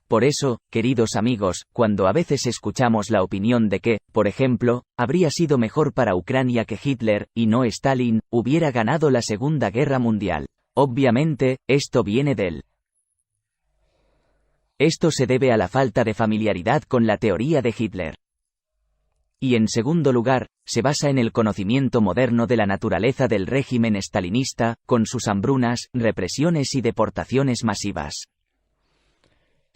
Por eso, queridos amigos, cuando a veces escuchamos la opinión de que, por ejemplo, habría sido mejor para Ucrania que Hitler, y no Stalin, hubiera ganado la Segunda Guerra Mundial. Obviamente, esto viene del. Esto se debe a la falta de familiaridad con la teoría de Hitler. Y en segundo lugar, se basa en el conocimiento moderno de la naturaleza del régimen stalinista, con sus hambrunas, represiones y deportaciones masivas.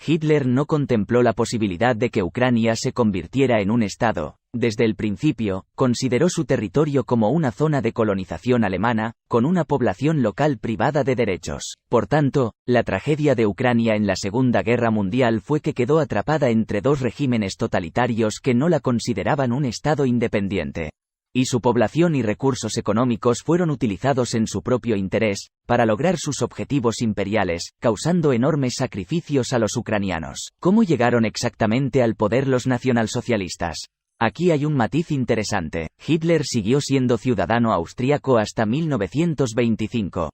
Hitler no contempló la posibilidad de que Ucrania se convirtiera en un Estado. Desde el principio, consideró su territorio como una zona de colonización alemana, con una población local privada de derechos. Por tanto, la tragedia de Ucrania en la Segunda Guerra Mundial fue que quedó atrapada entre dos regímenes totalitarios que no la consideraban un Estado independiente. Y su población y recursos económicos fueron utilizados en su propio interés, para lograr sus objetivos imperiales, causando enormes sacrificios a los ucranianos. ¿Cómo llegaron exactamente al poder los nacionalsocialistas? Aquí hay un matiz interesante. Hitler siguió siendo ciudadano austríaco hasta 1925.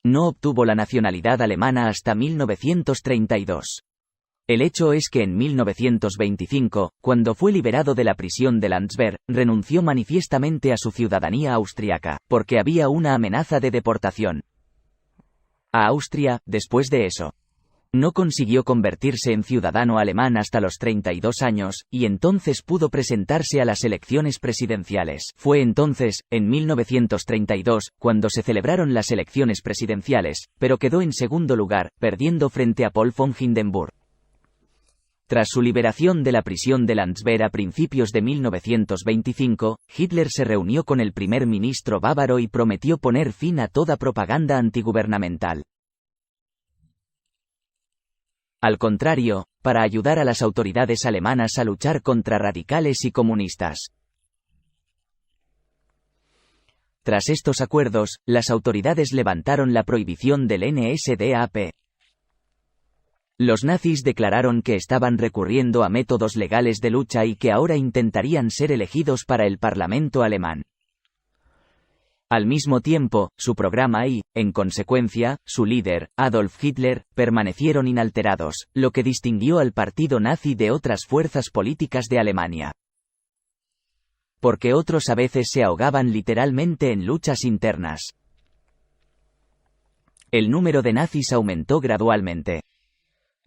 No obtuvo la nacionalidad alemana hasta 1932. El hecho es que en 1925, cuando fue liberado de la prisión de Landsberg, renunció manifiestamente a su ciudadanía austriaca, porque había una amenaza de deportación a Austria. Después de eso, no consiguió convertirse en ciudadano alemán hasta los 32 años, y entonces pudo presentarse a las elecciones presidenciales. Fue entonces, en 1932, cuando se celebraron las elecciones presidenciales, pero quedó en segundo lugar, perdiendo frente a Paul von Hindenburg. Tras su liberación de la prisión de Landsberg a principios de 1925, Hitler se reunió con el primer ministro bávaro y prometió poner fin a toda propaganda antigubernamental. Al contrario, para ayudar a las autoridades alemanas a luchar contra radicales y comunistas. Tras estos acuerdos, las autoridades levantaron la prohibición del NSDAP. Los nazis declararon que estaban recurriendo a métodos legales de lucha y que ahora intentarían ser elegidos para el Parlamento alemán. Al mismo tiempo, su programa y, en consecuencia, su líder, Adolf Hitler, permanecieron inalterados, lo que distinguió al partido nazi de otras fuerzas políticas de Alemania. Porque otros a veces se ahogaban literalmente en luchas internas. El número de nazis aumentó gradualmente.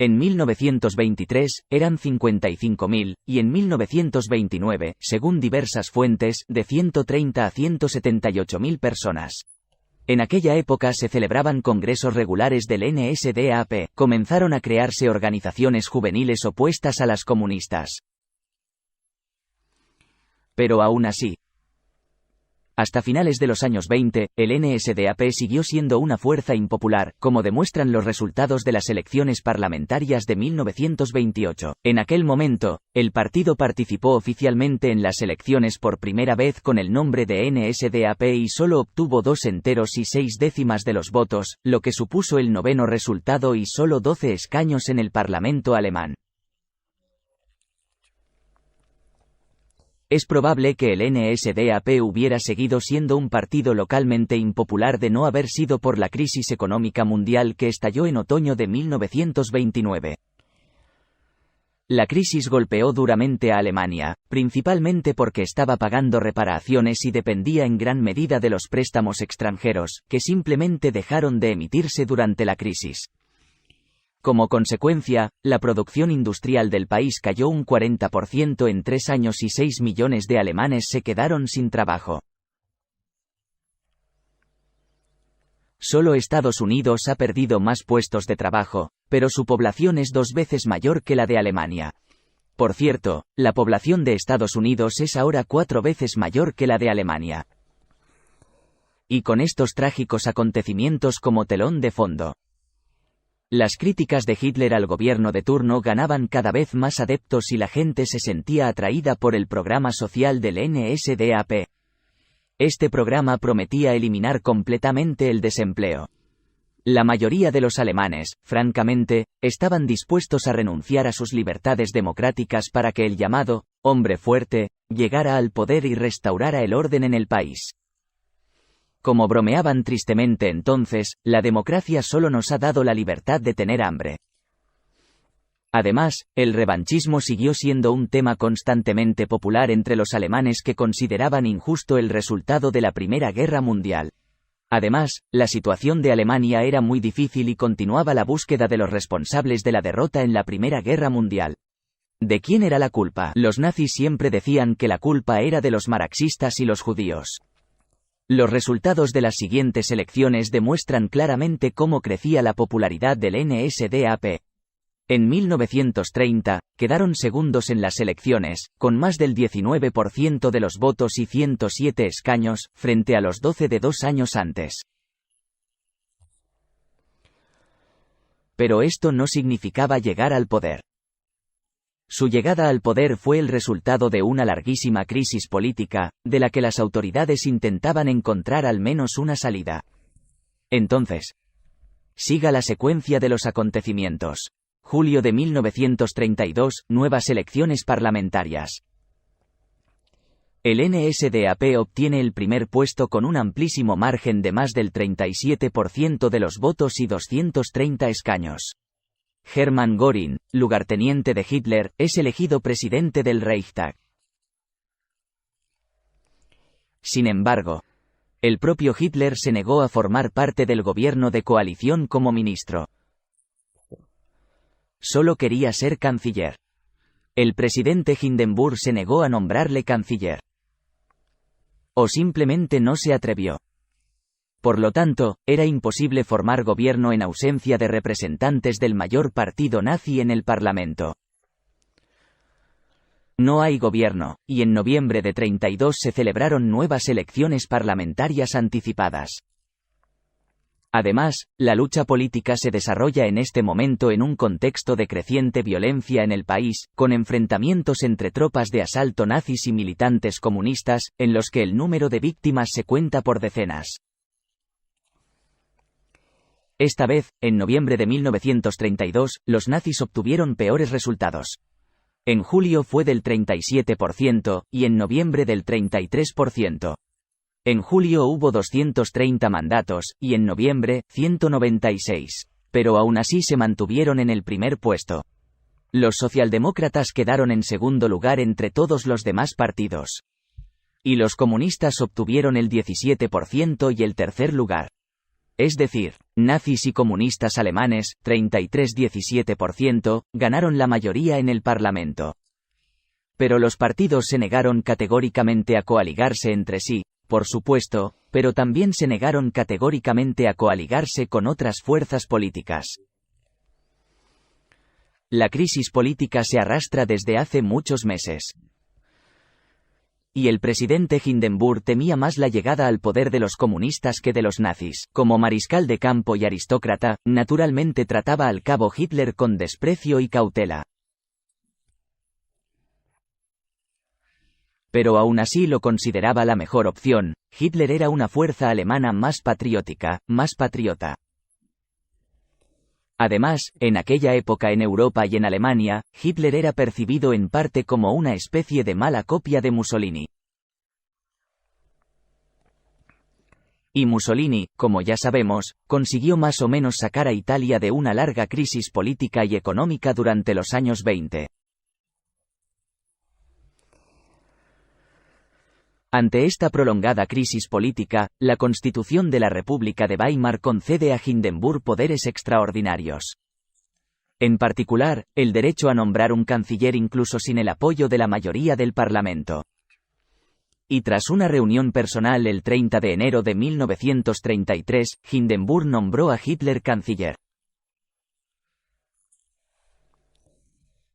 En 1923, eran 55.000, y en 1929, según diversas fuentes, de 130 a 178.000 personas. En aquella época se celebraban congresos regulares del NSDAP, comenzaron a crearse organizaciones juveniles opuestas a las comunistas. Pero aún así, hasta finales de los años 20, el NSDAP siguió siendo una fuerza impopular, como demuestran los resultados de las elecciones parlamentarias de 1928. En aquel momento, el partido participó oficialmente en las elecciones por primera vez con el nombre de NSDAP y solo obtuvo 2 enteros y 6 décimas de los votos, lo que supuso el noveno resultado y solo 12 escaños en el Parlamento alemán. Es probable que el NSDAP hubiera seguido siendo un partido localmente impopular de no haber sido por la crisis económica mundial que estalló en otoño de 1929. La crisis golpeó duramente a Alemania, principalmente porque estaba pagando reparaciones y dependía en gran medida de los préstamos extranjeros, que simplemente dejaron de emitirse durante la crisis. Como consecuencia, la producción industrial del país cayó un 40% en 3 años y 6 millones de alemanes se quedaron sin trabajo. Solo Estados Unidos ha perdido más puestos de trabajo, pero su población es 2 veces mayor que la de Alemania. Por cierto, la población de Estados Unidos es ahora 4 veces mayor que la de Alemania. Y con estos trágicos acontecimientos como telón de fondo, las críticas de Hitler al gobierno de turno ganaban cada vez más adeptos y la gente se sentía atraída por el programa social del NSDAP. Este programa prometía eliminar completamente el desempleo. La mayoría de los alemanes, francamente, estaban dispuestos a renunciar a sus libertades democráticas para que el llamado hombre fuerte llegara al poder y restaurara el orden en el país. Como bromeaban tristemente entonces, la democracia solo nos ha dado la libertad de tener hambre. Además, el revanchismo siguió siendo un tema constantemente popular entre los alemanes que consideraban injusto el resultado de la Primera Guerra Mundial. Además, la situación de Alemania era muy difícil y continuaba la búsqueda de los responsables de la derrota en la Primera Guerra Mundial. ¿De quién era la culpa? Los nazis siempre decían que la culpa era de los marxistas y los judíos. Los resultados de las siguientes elecciones demuestran claramente cómo crecía la popularidad del NSDAP. En 1930, quedaron segundos en las elecciones, con más del 19% de los votos y 107 escaños, frente a los 12 de 2 años antes. Pero esto no significaba llegar al poder. Su llegada al poder fue el resultado de una larguísima crisis política, de la que las autoridades intentaban encontrar al menos una salida. Entonces, siga la secuencia de los acontecimientos. Julio de 1932, nuevas elecciones parlamentarias. El NSDAP obtiene el primer puesto con un amplísimo margen de más del 37% de los votos y 230 escaños. Hermann Göring, lugarteniente de Hitler, es elegido presidente del Reichstag. Sin embargo, el propio Hitler se negó a formar parte del gobierno de coalición como ministro. Solo quería ser canciller. El presidente Hindenburg se negó a nombrarle canciller. O simplemente no se atrevió. Por lo tanto, era imposible formar gobierno en ausencia de representantes del mayor partido nazi en el Parlamento. No hay gobierno, y en noviembre de 32 se celebraron nuevas elecciones parlamentarias anticipadas. Además, la lucha política se desarrolla en este momento en un contexto de creciente violencia en el país, con enfrentamientos entre tropas de asalto nazis y militantes comunistas, en los que el número de víctimas se cuenta por decenas. Esta vez, en noviembre de 1932, los nazis obtuvieron peores resultados. En julio fue del 37%, y en noviembre del 33%. En julio hubo 230 mandatos, y en noviembre, 196. Pero aún así se mantuvieron en el primer puesto. Los socialdemócratas quedaron en segundo lugar entre todos los demás partidos. Y los comunistas obtuvieron el 17% y el tercer lugar. Es decir, nazis y comunistas alemanes, 33-17%, ganaron la mayoría en el Parlamento. Pero los partidos se negaron categóricamente a coaligarse entre sí, por supuesto, pero también se negaron categóricamente a coaligarse con otras fuerzas políticas. La crisis política se arrastra desde hace muchos meses. Y el presidente Hindenburg temía más la llegada al poder de los comunistas que de los nazis. Como mariscal de campo y aristócrata, naturalmente trataba al cabo Hitler con desprecio y cautela. Pero aún así lo consideraba la mejor opción. Hitler era una fuerza alemana más patriótica, más patriota. Además, en aquella época en Europa y en Alemania, Hitler era percibido en parte como una especie de mala copia de Mussolini. Y Mussolini, como ya sabemos, consiguió más o menos sacar a Italia de una larga crisis política y económica durante los años 20. Ante esta prolongada crisis política, la Constitución de la República de Weimar concede a Hindenburg poderes extraordinarios. En particular, el derecho a nombrar un canciller incluso sin el apoyo de la mayoría del Parlamento. Y tras una reunión personal el 30 de enero de 1933, Hindenburg nombró a Hitler canciller.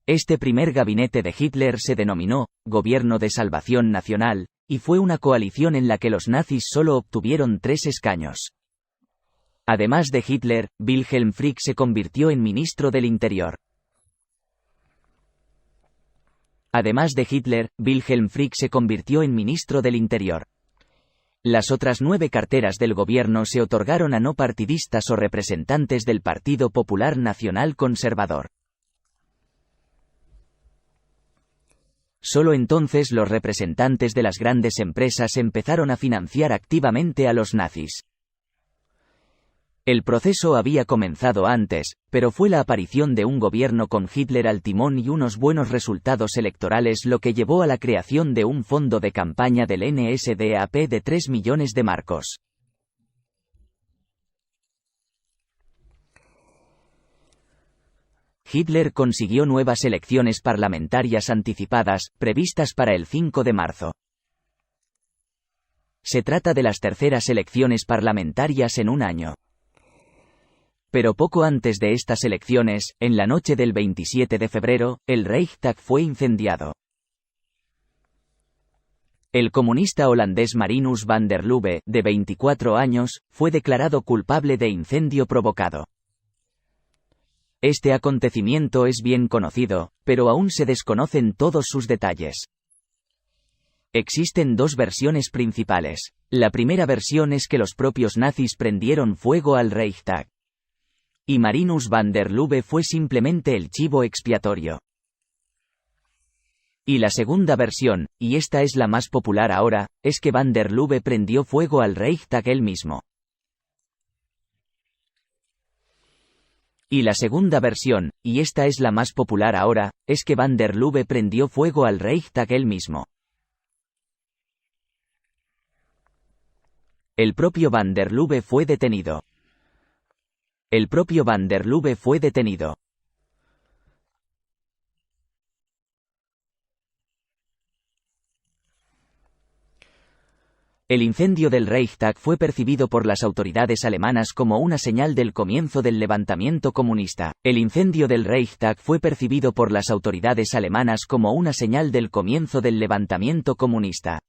Este primer gabinete de Hitler se denominó Gobierno de Salvación Nacional, y fue una coalición en la que los nazis solo obtuvieron 3 escaños. Además de Hitler, Wilhelm Frick se convirtió en ministro del Interior. Las otras 9 carteras del gobierno se otorgaron a no partidistas o representantes del Partido Popular Nacional Conservador. Solo entonces los representantes de las grandes empresas empezaron a financiar activamente a los nazis. El proceso había comenzado antes, pero fue la aparición de un gobierno con Hitler al timón y unos buenos resultados electorales lo que llevó a la creación de un fondo de campaña del NSDAP de 3 millones de marcos. Hitler consiguió nuevas elecciones parlamentarias anticipadas, previstas para el 5 de marzo. Se trata de las terceras elecciones parlamentarias en un año. Pero poco antes de estas elecciones, en la noche del 27 de febrero, el Reichstag fue incendiado. El comunista holandés Marinus van der Lubbe, de 24 años, fue declarado culpable de incendio provocado. Este acontecimiento es bien conocido, pero aún se desconocen todos sus detalles. Existen dos versiones principales. La primera versión es que los propios nazis prendieron fuego al Reichstag. Y Marinus van der Lubbe fue simplemente el chivo expiatorio. Y la segunda versión, y esta es la más popular ahora, es que van der Lubbe prendió fuego al Reichstag él mismo. Y la segunda versión, y esta es la más popular ahora, es que van der Lubbe prendió fuego al Reichstag él mismo. El propio van der Lubbe fue detenido. El propio van der Lubbe fue detenido. El incendio del Reichstag fue percibido por las autoridades alemanas como una señal del comienzo del levantamiento comunista. El incendio del Reichstag fue percibido por las autoridades alemanas como una señal del comienzo del levantamiento comunista.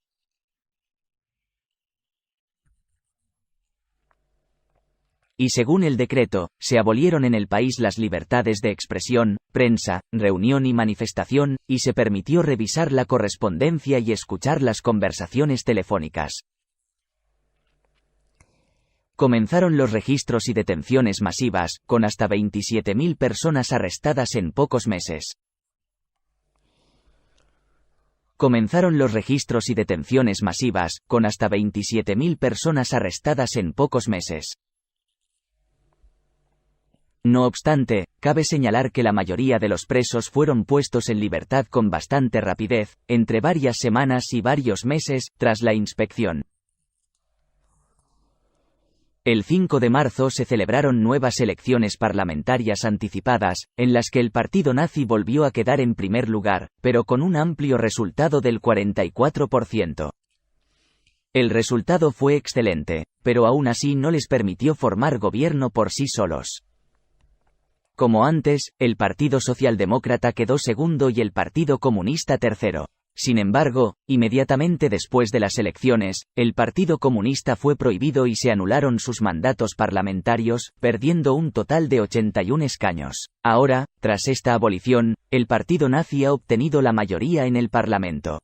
Y según el decreto, se abolieron en el país las libertades de expresión, prensa, reunión y manifestación, y se permitió revisar la correspondencia y escuchar las conversaciones telefónicas. Comenzaron los registros y detenciones masivas, con hasta 27.000 personas arrestadas en pocos meses. Comenzaron los registros y detenciones masivas, con hasta 27.000 personas arrestadas en pocos meses. No obstante, cabe señalar que la mayoría de los presos fueron puestos en libertad con bastante rapidez, entre varias semanas y varios meses, tras la inspección. El 5 de marzo se celebraron nuevas elecciones parlamentarias anticipadas, en las que el partido nazi volvió a quedar en primer lugar, pero con un amplio resultado del 44%. El resultado fue excelente, pero aún así no les permitió formar gobierno por sí solos. Como antes, el Partido Socialdemócrata quedó segundo y el Partido Comunista tercero. Sin embargo, inmediatamente después de las elecciones, el Partido Comunista fue prohibido y se anularon sus mandatos parlamentarios, perdiendo un total de 81 escaños. Ahora, tras esta abolición, el partido nazi ha obtenido la mayoría en el Parlamento.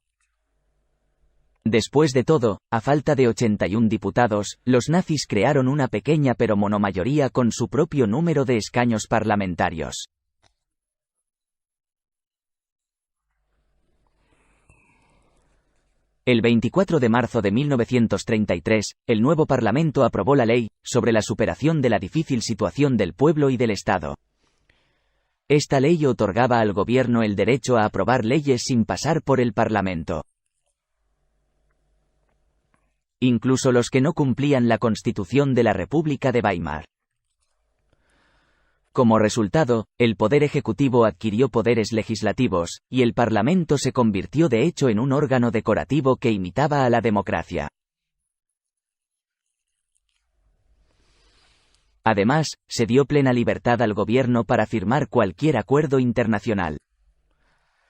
Después de todo, a falta de 81 diputados, los nazis crearon una pequeña pero monomayoría con su propio número de escaños parlamentarios. El 24 de marzo de 1933, el nuevo Parlamento aprobó la ley sobre la superación de la difícil situación del pueblo y del Estado. Esta ley otorgaba al gobierno el derecho a aprobar leyes sin pasar por el Parlamento. Incluso los que no cumplían la Constitución de la República de Weimar. Como resultado, el Poder Ejecutivo adquirió poderes legislativos, y el Parlamento se convirtió de hecho en un órgano decorativo que imitaba a la democracia. Además, se dio plena libertad al gobierno para firmar cualquier acuerdo internacional.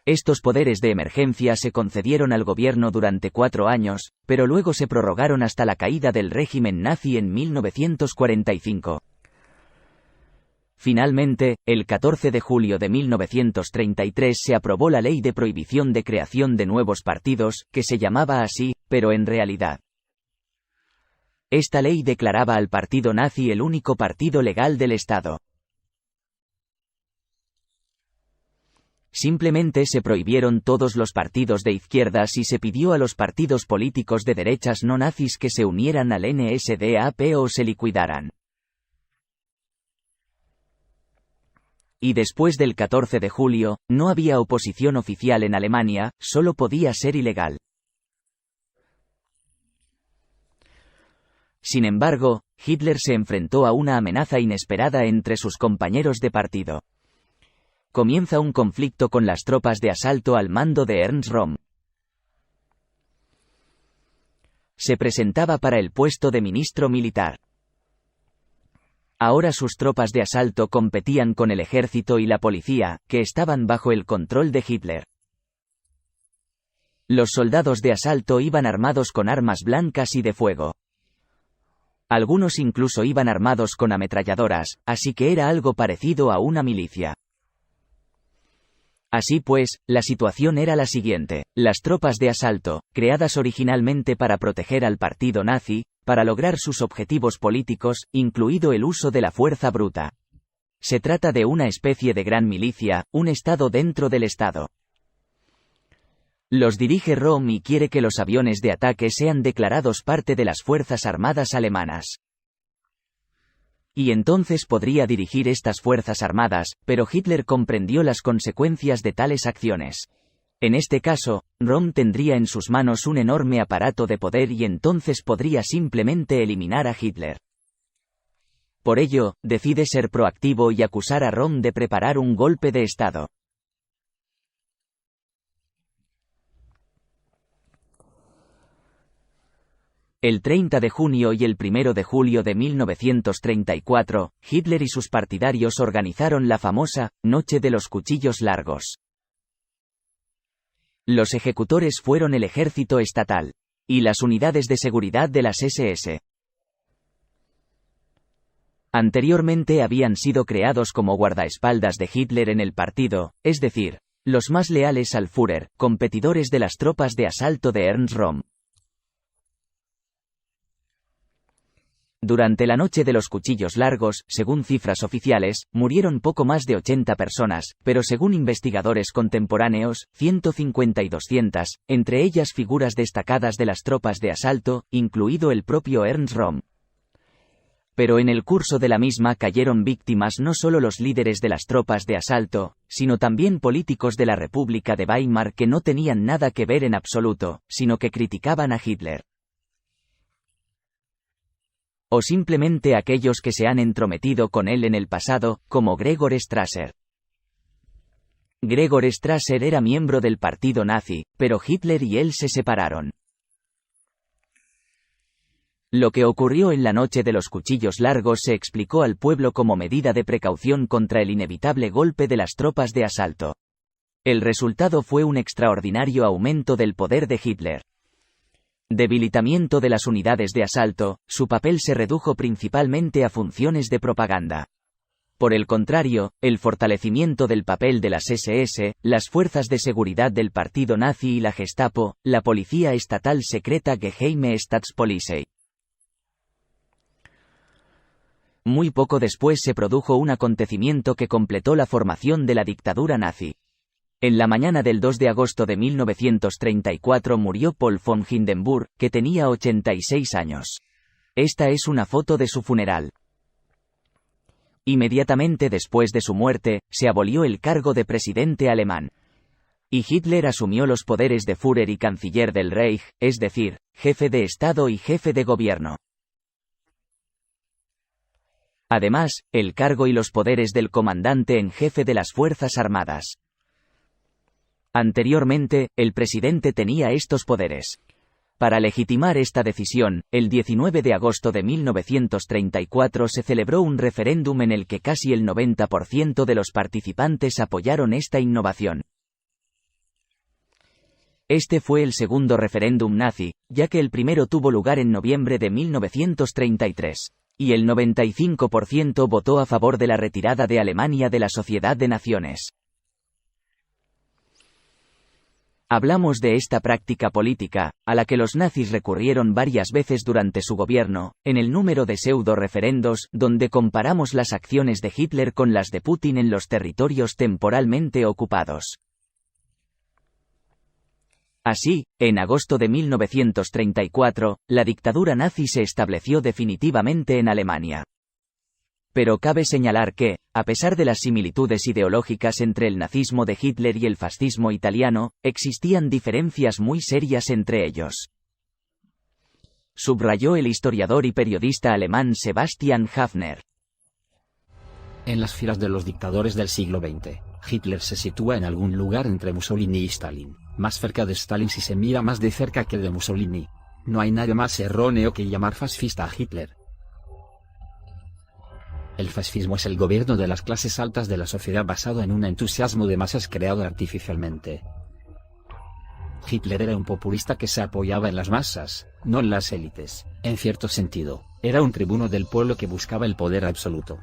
Estos poderes de emergencia se concedieron al gobierno durante 4 años, pero luego se prorrogaron hasta la caída del régimen nazi en 1945. Finalmente, el 14 de julio de 1933 se aprobó la Ley de Prohibición de Creación de Nuevos Partidos, que se llamaba así, pero en realidad. Esta ley declaraba al partido nazi el único partido legal del Estado. Simplemente se prohibieron todos los partidos de izquierdas y se pidió a los partidos políticos de derechas no nazis que se unieran al NSDAP o se liquidaran. Y después del 14 de julio, no había oposición oficial en Alemania, solo podía ser ilegal. Sin embargo, Hitler se enfrentó a una amenaza inesperada entre sus compañeros de partido. Comienza un conflicto con las tropas de asalto al mando de Ernst Röhm. Se presentaba para el puesto de ministro militar. Ahora sus tropas de asalto competían con el ejército y la policía, que estaban bajo el control de Hitler. Los soldados de asalto iban armados con armas blancas y de fuego. Algunos incluso iban armados con ametralladoras, así que era algo parecido a una milicia. Así pues, la situación era la siguiente: las tropas de asalto, creadas originalmente para proteger al partido nazi, para lograr sus objetivos políticos, incluido el uso de la fuerza bruta. Se trata de una especie de gran milicia, un estado dentro del estado. Los dirige Röhm y quiere que los aviones de ataque sean declarados parte de las fuerzas armadas alemanas. Y entonces podría dirigir estas fuerzas armadas, pero Hitler comprendió las consecuencias de tales acciones. En este caso, Röhm tendría en sus manos un enorme aparato de poder y entonces podría simplemente eliminar a Hitler. Por ello, decide ser proactivo y acusar a Röhm de preparar un golpe de Estado. El 30 de junio y el 1 de julio de 1934, Hitler y sus partidarios organizaron la famosa Noche de los Cuchillos Largos. Los ejecutores fueron el ejército estatal y las unidades de seguridad de las SS. Anteriormente habían sido creados como guardaespaldas de Hitler en el partido, es decir, los más leales al Führer, competidores de las tropas de asalto de Ernst Röhm. Durante la Noche de los Cuchillos Largos, según cifras oficiales, murieron poco más de 80 personas, pero según investigadores contemporáneos, 150 y 200, entre ellas figuras destacadas de las tropas de asalto, incluido el propio Ernst Röhm. Pero en el curso de la misma cayeron víctimas no solo los líderes de las tropas de asalto, sino también políticos de la República de Weimar que no tenían nada que ver en absoluto, sino que criticaban a Hitler. O simplemente aquellos que se han entrometido con él en el pasado, como Gregor Strasser. Gregor Strasser era miembro del partido nazi, pero Hitler y él se separaron. Lo que ocurrió en la Noche de los Cuchillos Largos se explicó al pueblo como medida de precaución contra el inevitable golpe de las tropas de asalto. El resultado fue un extraordinario aumento del poder de Hitler. Debilitamiento de las unidades de asalto, su papel se redujo principalmente a funciones de propaganda. Por el contrario, el fortalecimiento del papel de las SS, las fuerzas de seguridad del partido nazi y la Gestapo, la policía estatal secreta Geheime Staatspolizei. Muy poco después se produjo un acontecimiento que completó la formación de la dictadura nazi. En la mañana del 2 de agosto de 1934 murió Paul von Hindenburg, que tenía 86 años. Esta es una foto de su funeral. Inmediatamente después de su muerte, se abolió el cargo de presidente alemán. Y Hitler asumió los poderes de Führer y canciller del Reich, es decir, jefe de Estado y jefe de gobierno. Además, el cargo y los poderes del comandante en jefe de las Fuerzas Armadas. Anteriormente, el presidente tenía estos poderes. Para legitimar esta decisión, el 19 de agosto de 1934 se celebró un referéndum en el que casi el 90% de los participantes apoyaron esta innovación. Este fue el segundo referéndum nazi, ya que el primero tuvo lugar en noviembre de 1933, y el 95% votó a favor de la retirada de Alemania de la Sociedad de Naciones. Hablamos de esta práctica política, a la que los nazis recurrieron varias veces durante su gobierno, en el número de pseudo-referendos, donde comparamos las acciones de Hitler con las de Putin en los territorios temporalmente ocupados. Así, en agosto de 1934, la dictadura nazi se estableció definitivamente en Alemania. Pero cabe señalar que, a pesar de las similitudes ideológicas entre el nazismo de Hitler y el fascismo italiano, existían diferencias muy serias entre ellos. Subrayó el historiador y periodista alemán Sebastian Hafner. En las filas de los dictadores del siglo XX, Hitler se sitúa en algún lugar entre Mussolini y Stalin, más cerca de Stalin si se mira más de cerca que de Mussolini. No hay nada más erróneo que llamar fascista a Hitler. El fascismo es el gobierno de las clases altas de la sociedad basado en un entusiasmo de masas creado artificialmente. Hitler era un populista que se apoyaba en las masas, no en las élites. En cierto sentido, era un tribuno del pueblo que buscaba el poder absoluto.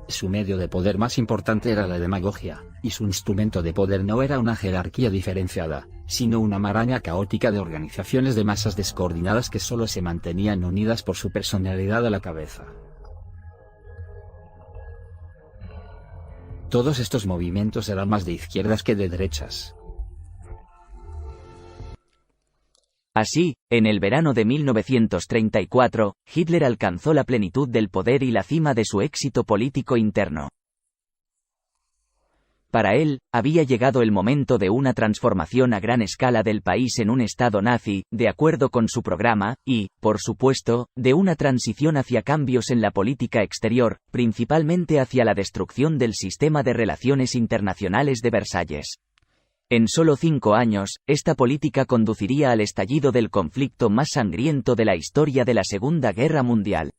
Su medio de poder más importante era la demagogia, y su instrumento de poder no era una jerarquía diferenciada, sino una maraña caótica de organizaciones de masas descoordinadas que solo se mantenían unidas por su personalidad a la cabeza. Todos estos movimientos eran más de izquierdas que de derechas. Así, en el verano de 1934, Hitler alcanzó la plenitud del poder y la cima de su éxito político interno. Para él, había llegado el momento de una transformación a gran escala del país en un Estado nazi, de acuerdo con su programa, y, por supuesto, de una transición hacia cambios en la política exterior, principalmente hacia la destrucción del sistema de relaciones internacionales de Versalles. En solo 5 años, esta política conduciría al estallido del conflicto más sangriento de la historia de la Segunda Guerra Mundial.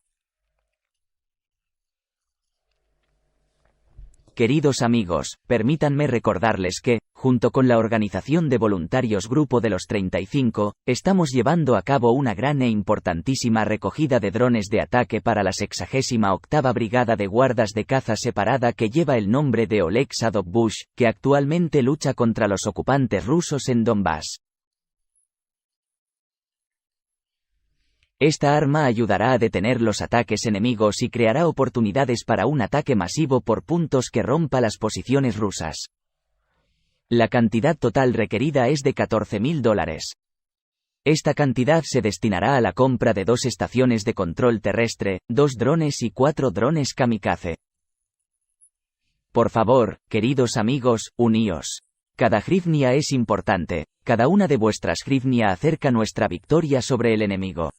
Queridos amigos, permítanme recordarles que, junto con la organización de voluntarios Grupo de los 35, estamos llevando a cabo una gran e importantísima recogida de drones de ataque para la 68ª Brigada de Guardas de Caza Separada que lleva el nombre de Oleg Sadov-Bush, que actualmente lucha contra los ocupantes rusos en Donbass. Esta arma ayudará a detener los ataques enemigos y creará oportunidades para un ataque masivo por puntos que rompa las posiciones rusas. La cantidad total requerida es de $14.000. Esta cantidad se destinará a la compra de 2 estaciones de control terrestre, 2 drones y 4 drones kamikaze. Por favor, queridos amigos, uníos. Cada hryvnia es importante, cada una de vuestras hryvnia acerca nuestra victoria sobre el enemigo.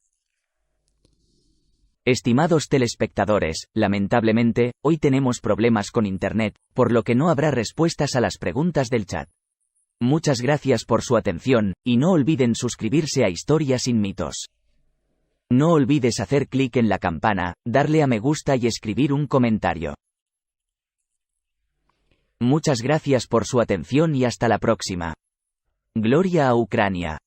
Estimados telespectadores, lamentablemente, hoy tenemos problemas con Internet, por lo que no habrá respuestas a las preguntas del chat. Muchas gracias por su atención, y no olviden suscribirse a Historias sin mitos. No olvides hacer clic en la campana, darle a me gusta y escribir un comentario. Muchas gracias por su atención y hasta la próxima. Gloria a Ucrania.